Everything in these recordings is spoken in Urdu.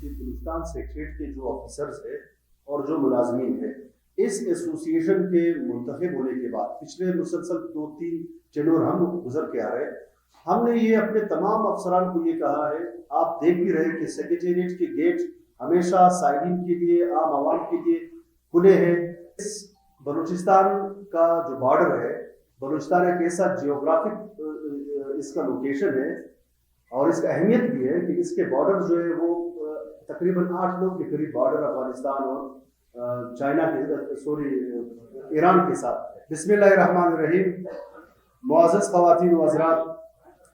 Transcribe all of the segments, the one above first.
کہ بلوچستان سیکریٹریٹ کے جو آفیسرز ہیں اور جو ملازمین ہیں اس ایسوسیشن کے منتخب ہونے کے بعد پچھلے مسلسل 2-3 ٹینور ہم گزر کے آ رہے ہیں، ہم نے یہ اپنے تمام افسران کو یہ کہا ہے، آپ دیکھ بھی رہے کہ سیکریٹریٹ کے گیٹ ہمیشہ سائلین کے لیے، عام عوام کے لیے کھلے ہیں۔ اس بلوچستان کا جو بارڈر ہے، بلوچستان ایک ایسا جیوگرافک اس کا لوکیشن ہے اور اس کا اہمیت بھی ہے کہ اس کے بارڈر جو ہے وہ تقریباً 8 لوگ کے قریب بارڈر افغانستان اور چائنا کے ایران کے ساتھ۔ بسم اللہ الرحمن الرحیم۔ معزز خواتین و حضرات،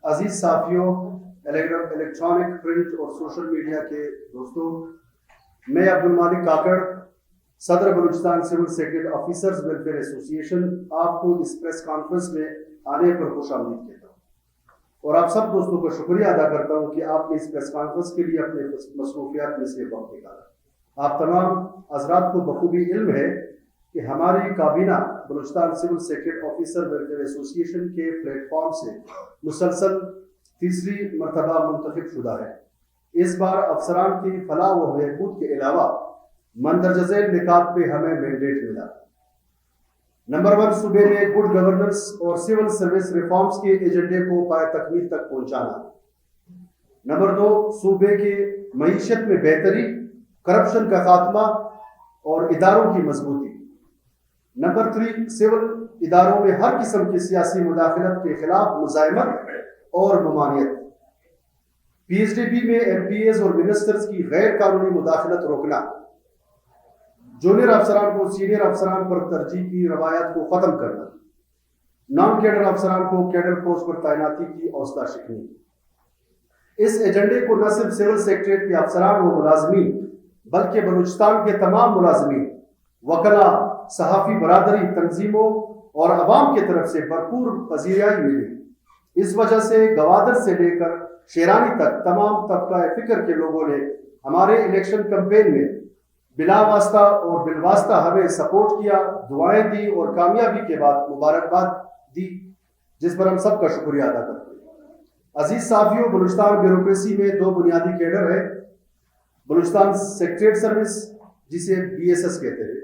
عزیز صحافیوں، الیکٹرانک، پرنٹ اور سوشل میڈیا کے دوستوں، میں عبدالمالک کاکڑ، صدر Balochistan civil secretariat officers welfare ایسوسی ایشن، آپ کو اس پریس کانفرنس میں آنے پر خوش آمدید کہتا ہوں اور آپ سب دوستوں کا شکریہ ادا کرتا ہوں کہ آپ نے اس پریس کانفرنس کے لیے اپنے مصروفیات میں سے وقت نکالا۔ آپ تمام حضرات کو بخوبی علم ہے کہ ہماری کابینہ Balochistan civil secretariat officer welfare ایسوسی ایشن کے پلیٹ فارم سے مسلسل تیسری مرتبہ منتخب شدہ ہے۔ اس بار افسران کی فلاح و بہبود کے علاوہ مندرجہ ذیل نکات پہ ہمیں مینڈیٹ ملا۔ نمبر 1، صوبے میں گڈ گورننس اور سول سروس ریفارمز کے ایجنڈے کو پائے تکمیل تک پہنچانا۔ نمبر 2، صوبے کے معیشت میں بہتری، کرپشن کا خاتمہ اور اداروں کی مضبوطی۔ نمبر 3، سول اداروں میں ہر قسم کی سیاسی مداخلت کے خلاف مزاحمت اور ممانعت۔ PHDB میں MPAs اور منسٹرز کی غیر قانونی مداخلت روکنا۔ جونیئر افسران کو سینئر افسران پر ترجیح کی روایت کو ختم کرنا۔ نان کیڈر افسران کو کیڈر پوسٹ پر تعیناتی کی حوصلہ شکنی۔ اس ایجنڈے کو نہ صرف سول سیکرٹریٹ کے افسران و ملازمین بلکہ بلوچستان کے تمام ملازمین، وکلاء، صحافی برادری، تنظیموں اور عوام کی طرف سے بھرپور پذیرائی ملی۔ اس وجہ سے گوادر سے لے کر شیرانی تک تمام طبقہ فکر کے لوگوں نے ہمارے الیکشن کمپین میں بلا واسطہ اور بالواسطہ ہمیں سپورٹ کیا، دعائیں دی اور کامیابی کے بعد مبارکباد دی، جس پر ہم سب کا شکریہ ادا کرتے ہیں۔ عزیز صحافیوں، بلوچستان بیوروکریسی میں 2 بنیادی کیڈر ہے، بلوچستان سیکریٹریٹ سروس جسے BSS کہتے ہیں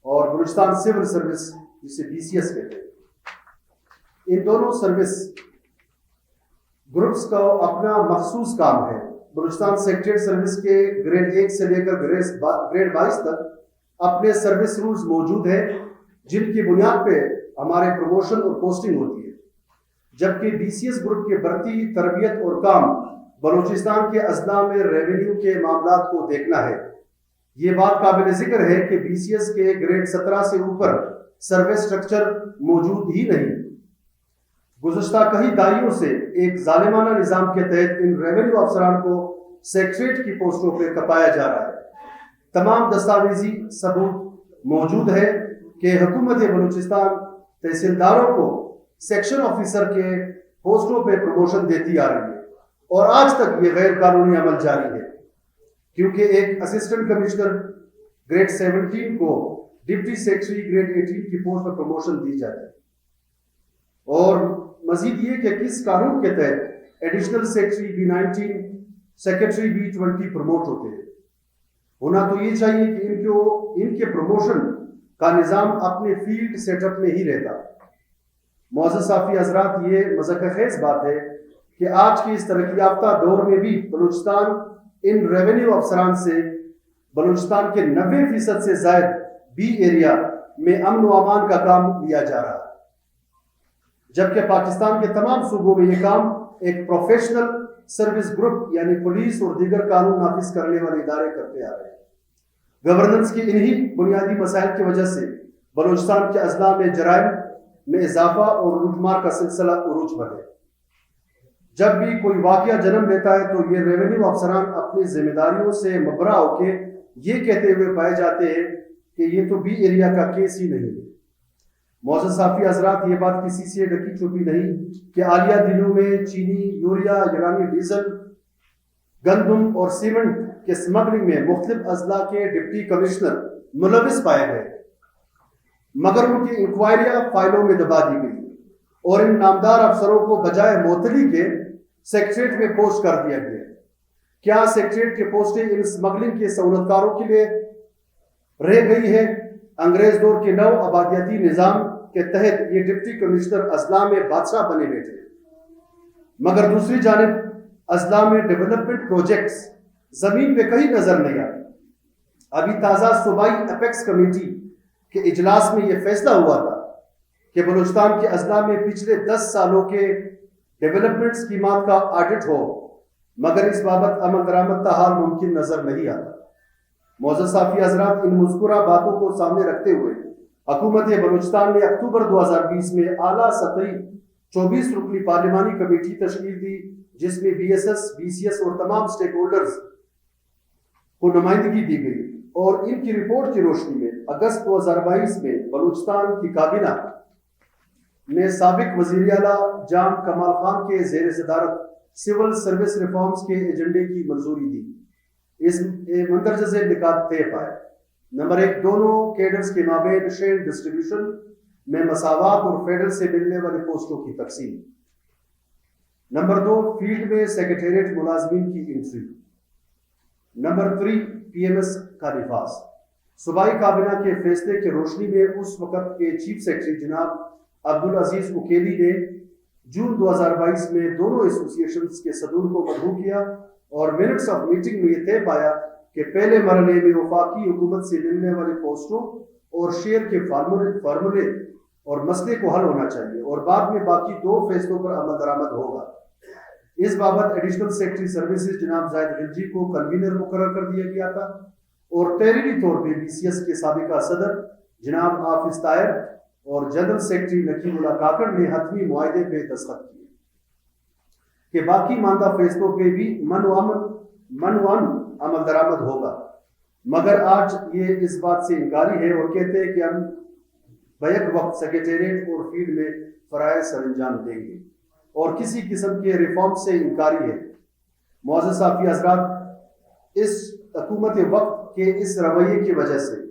اور بلوچستان سول سروس جسے BCS کہتے ہیں۔ ان دونوں سروس گروپس کا اپنا مخصوص کام ہے۔ بلوچستان سیکریٹریٹ سروس کے گریڈ 1 سے لے کر گریڈ 22 تک اپنے سروس رولز موجود ہیں جن کی بنیاد پہ ہمارے پروموشن اور پوسٹنگ ہوتی ہے، جبکہ BCS گروپ کے بھرتی، تربیت اور کام بلوچستان کے اضلاع میں ریونیو کے معاملات کو دیکھنا ہے۔ یہ بات قابل ذکر ہے کہ BCS کے گریڈ 17 سے اوپر سروس سٹرکچر موجود ہی نہیں۔ گزشتہ کئی دہائیوں سے ایک ظالمانہ نظام کے تحت ان ریونیو افسران کو سیکریٹریٹ کی پوسٹوں پہ کپایا جا رہا ہے۔ تمام دستاویزی ثبوت موجود ہے کہ حکومت بلوچستان تحصیلداروں کو سیکشن آفیسر کے پوسٹوں پہ پروموشن دیتی آ رہی ہے اور آج تک یہ غیر قانونی عمل جاری ہے، کیونکہ ایک اسسٹنٹ کمشنر گریڈ 17 کو ڈپٹی سیکرٹری گریڈ 18 کی پوسٹ پر پروموشن دی جاتی ہے، اور مزید یہ کہ کس قانون کے تحت additional secretary B19، secretary B20 promote ہوتے ہیں۔ ہونا تو یہ چاہیے کہ ان کے پروموشن کا نظام اپنے فیلڈ سیٹ اپ میں ہی رہتا۔ معزز صحافی حضرات، یہ مذاق خیز بات ہے کہ آج کی اس ترقی یافتہ دور میں بھی بلوچستان ان ریونیو افسران سے بلوچستان کے 90% سے زائد B ایریا میں امن و امان کا کام لیا جا رہا ہے، جبکہ پاکستان کے تمام صوبوں میں یہ کام ایک پروفیشنل سروس گروپ یعنی پولیس اور دیگر قانون نافذ کرنے والے ادارے کرتے آ رہے ہیں۔ گورننس کی انہی بنیادی مسائل کی وجہ سے بلوچستان کے اضلاع میں جرائم میں اضافہ اور لوٹ مار کا سلسلہ عروج پر ہے۔ جب بھی کوئی واقعہ جنم لیتا ہے تو یہ ریونیو افسران اپنی ذمہ داریوں سے مبرا ہو کے یہ کہتے ہوئے پائے جاتے ہیں کہ یہ تو B ایریا کا کیس ہی نہیں ہے۔ معزز صحافی حضرات، یہ بات کسی سے ڈکی چھپی نہیں کہ حالیہ دنوں میں چینی، یوریا، ایرانی ڈیزل، گندم اور سیمنٹ کے اسمگلنگ میں مختلف اضلاع کے ڈپٹی کمشنر ملوث پائے گئے، مگر ان کی انکوائریاں فائلوں میں دبا دی گئی اور ان نامدار افسروں کو بجائے معطلی کے سیکریٹریٹ میں پوسٹ کر دیا گیا۔ کیا سیکریٹریٹ کی پوسٹیں ان اسمگلنگ کے سہولتکاروں کے لیے رہ گئی ہے؟ انگریز دور کے نو آبادیاتی نظام کے تحت یہ ڈپٹی کمشنر اضلاع میں بادشاہ بنے بیٹھے، مگر دوسری جانب اضلاع میں ڈیولپمنٹ پروجیکٹس زمین پہ کہیں نظر نہیں آتے۔ ابھی تازہ صوبائی اپیکس کمیٹی کے اجلاس میں یہ فیصلہ ہوا تھا کہ بلوچستان کے اضلاع میں پچھلے 10 سالوں کے ڈیولپمنٹ اسکیمات کا آڈٹ ہو، مگر اس بابت عمل درآمد تاحال ممکن نظر نہیں آتا۔ معزز صحافی حضرات، ان مذکورہ باتوں کو سامنے رکھتے ہوئے حکومت بلوچستان نے اکتوبر 2020 میں اعلیٰ سطحی 24 رکنی پارلیمانی کمیٹی تشکیل دی، جس میں B S S, B C S اور تمام سٹیک ہولڈرز کو نمائندگی دی گئی، اور ان کی رپورٹ کی روشنی میں اگست 2022 میں بلوچستان کی کابینہ نے سابق وزیر اعلیٰ جام کمال خان کے زیر صدارت سول سروس ریفارمز کے ایجنڈے کی منظوری دی۔ اس مندرجہ ذیل نکات طے پائے: نمبر 1، دونوں کیڈرز کے مابین شیئر ڈسٹریبیوشن میں مساوات اور فیڈرل سے ملنے والے پوسٹوں کی تقسیم۔ نمبر 2، فیلڈ میں سیکریٹریٹ ملازمین کی entry. Number 3، P M S کا نفاذ۔ صوبائی کابینہ کے فیصلے کی روشنی میں اس وقت کے چیف سیکرٹری جناب عبدالعزیز اکیلی نے جون 2022 میں دونوں ایسوسی ایشنز کے صدور کو مدعو کیا اور منٹس آف میٹنگ میں یہ طے پایا کہ پہلے مرحلے میں وفاقی حکومت سے ملنے والے پوسٹوں اور شیئر کے فارمولے اور مسئلے کو حل ہونا چاہیے، اور بعد میں باقی 2 فیصلوں پر عمل درآمد ہوگا۔ اس بابت ایڈیشنل سیکرٹری سروسز جناب زاہد خلجی کو کنوینر مقرر کر دیا گیا تھا، اور تحریری طور پہ بی سی ایس کے سابقہ صدر جناب حافظ طاہر اور جنرل سیکرٹری نقیب اللہ کاکڑ نے حتمی معاہدے پہ دستخط کیے کہ باقی ماندہ فیصلوں پہ بھی من و امن عمل درآمد ہوگا، مگر آج یہ اس بات سے انکاری ہے اور کہتے ہیں کہ ہم بیک وقت سیکریٹریٹ اور فیلڈ میں فرائض سر انجام دیں گے، اور کسی قسم کے ریفارم سے انکاری ہے۔ معزز صحافی حضرات، اس حکومت وقت کے اس رویے کی وجہ سے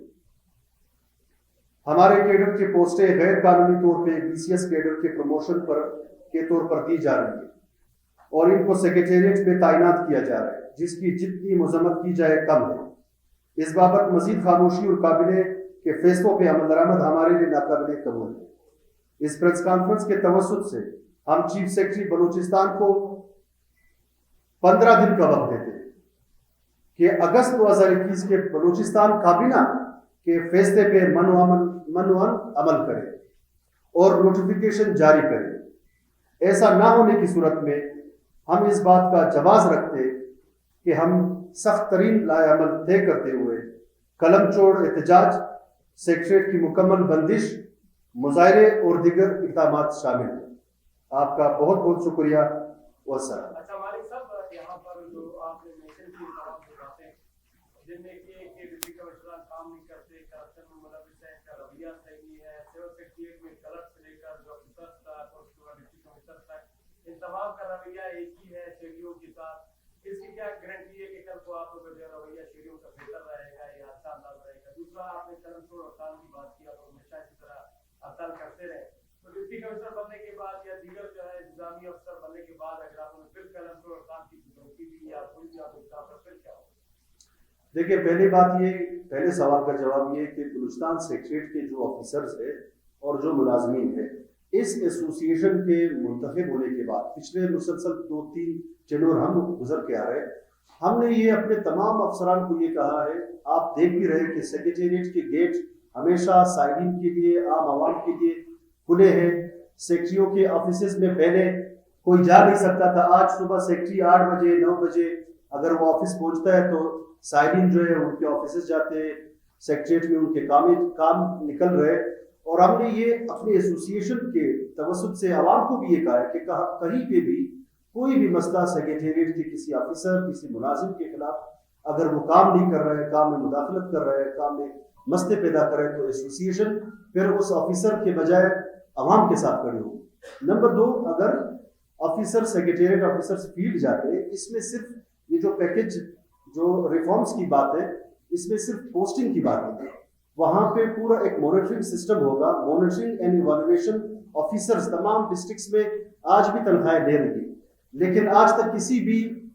ہمارے کیڈر کی پوسٹیں غیر قانونی طور پہ بی سی ایس کیڈر کے پروموشن کے طور پر دی جا رہی ہیں، اور ان کو سیکریٹریٹ میں تعینات کیا جا رہا ہے، جس کی جتنی مذمت کی جائے کم ہے۔ اس بابت مزید خاموشی اور کابینہ کے فیصلوں پہ عمل درآمد ہمارے لیے ناقابل قبول ہے۔ اس پریس کانفرنس کے توسط سے ہم چیف سیکرٹری بلوچستان کو 15 دن کا وقت دیتے ہیں کہ اگست 2021 کے بلوچستان کابینہ کے فیصلے پہ من و امن عمل کرے اور نوٹیفیکیشن جاری کرے۔ ایسا نہ ہونے کی صورت میں ہم اس بات کا جواز رکھتے کہ ہم سخت ترین لائحہ عمل طے کرتے ہوئے قلم چوڑ احتجاج، سیکریٹریٹ کی مکمل بندش، مظاہرے اور دیگر اقدامات شامل ہیں۔ آپ کا بہت بہت شکریہ والسلام۔ اچھا مالک صاحب، یہاں پر جو آپ نے مینشن کی تمام باتیں جن میں کہ ڈپٹی کمشنر کام نہیں کرتے، کرپشن میں ملوث ہے، کا رویہ صحیح ہے، سول سیکریٹریٹ میں کلر سے لے کر جو افسر تک اور ڈپٹی کمشنر تک ان تمام کا رویہ ایک ہی ہے شہریوں کے ساتھ۔ اس کی کیا گارنٹی ہے کہ کل کو آپ کا جو رویہ شہریوں کا بہتر رہے گا یا اچھا انداز رہے گا؟ دوسرا، آپ نے قلم چھوڑ ہڑتال کی بات کی، آپ ہمیشہ اسی طرح ہڑتال کرتے رہے، تو ڈپٹی کمشنر بننے کے بعد یا دیگر جو ہے انتظامی افسر بننے کے بعد اگر آپ نے پھر قلم چھوڑ ہڑتال کی ضرورت بھی یا کوئی بھی آپ کا پھر کیا ہوگا؟ دیکھیے، پہلی بات یہ، پہلے سوال کا جواب یہ کہ بلوچستان سیکریٹریٹ کے جو آفیسرز ہیں اور جو ملازمین ہیں، اس ایسوسی ایشن کے منتخب ہونے کے بعد پچھلے مسلسل 2-3 چنور ہم گزر کے آ رہے، ہم نے یہ اپنے تمام افسران کو یہ کہا ہے، آپ دیکھ بھی رہے کہ سیکریٹریٹ کے گیٹ ہمیشہ سائڈین کے لیے، عام عوام کے لیے کھلے ہیں۔ سیکٹریوں کے آفیسز میں پہلے کوئی جا نہیں سکتا تھا، آج صبح سیکٹری 8 بجے 9 بجے اگر وہ آفس پہنچتا ہے تو سائڈین جو ہے ان کے آفیسز جاتے ہیں، سیکریٹریٹ میں ان کے کام نکل رہے، اور ہم نے یہ اپنے ایسوسی ایشن کے توسط سے عوام کو بھی یہ کہا ہے کہ کہیں پہ بھی کوئی بھی مسئلہ سیکریٹریٹ کے کسی آفیسر، کسی ملازم کے خلاف اگر وہ کام نہیں کر رہے، کام میں مداخلت کر رہے، کام میں مسئلے پیدا کر رہے، تو ایسوسی ایشن پھر اس آفیسر کے بجائے عوام کے ساتھ کھڑے ہوں۔ نمبر 2، اگر آفیسر سیکریٹریٹ آفیسر فیلڈ جاتے، اس میں صرف یہ جو پیکج جو ریفارمز کی بات ہے، اس میں صرف پوسٹنگ کی بات ہے، وہاں پہ پورا ایک مانیٹرنگ سسٹم ہوگا، مانیٹرنگ اینڈ ایوالویشن آفیسرز تمام ڈسٹرکٹس میں آج بھی تنخواہیں لے رہی ہیں، لیکن آج تک کسی بھی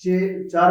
4